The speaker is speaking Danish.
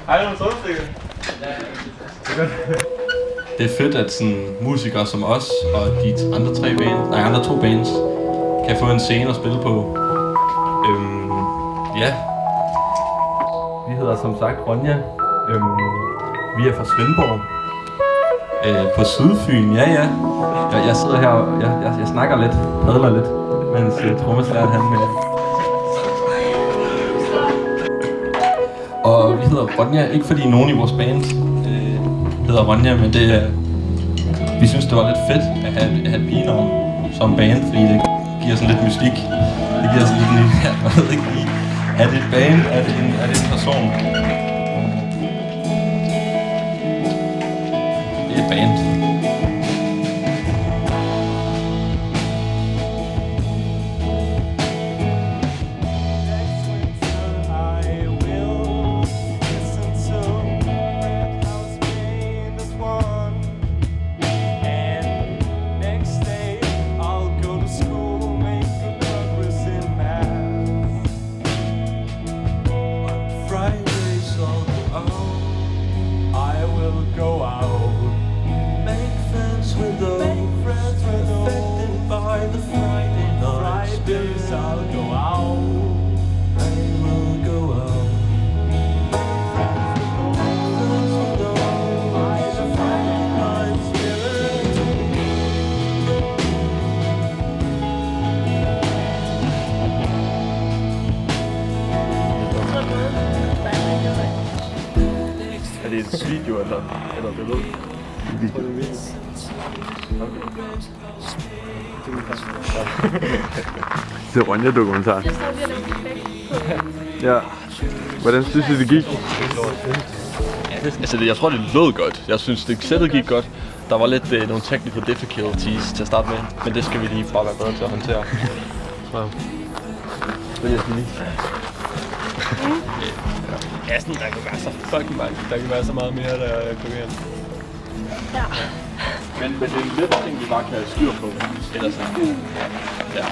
Hej, du solstikker. Det er fedt, at sådan musikere som os og de andre to bands kan få en scene at spille på. Ja. Vi hedder som sagt Ronja. Vi er fra Svendborg. På Sydfyn, ja. Jeg sidder her og jeg snakker lidt, padler lidt, mens trommeslageren han med. Og vi hedder Ronja, ikke fordi nogen i vores band hedder Ronja, men det er, vi synes det var lidt fedt at have et pigenavn som band, fordi det giver sådan lidt mystik. Det giver sådan lidt nyt, jeg ved ikke lige. Er det et band? Er det en person? Det er et band. Er det et video eller billede? Video. Det er Ronja-dokumentar. Ja. Hvordan synes du, det gik? Altså, jeg tror, det lød godt. Jeg synes, det sættet gik godt. Der var lidt nogle technical difficulties til at starte med, men det skal vi lige bare være bedre til at håndtere. Så. Vil jeg sige? Ja, sådan, der kan være så fucking meget. Der kan være så meget mere, der kommer ind. Ja. Men det er en lidt ting, vi bare kan styre på. Ellers ja.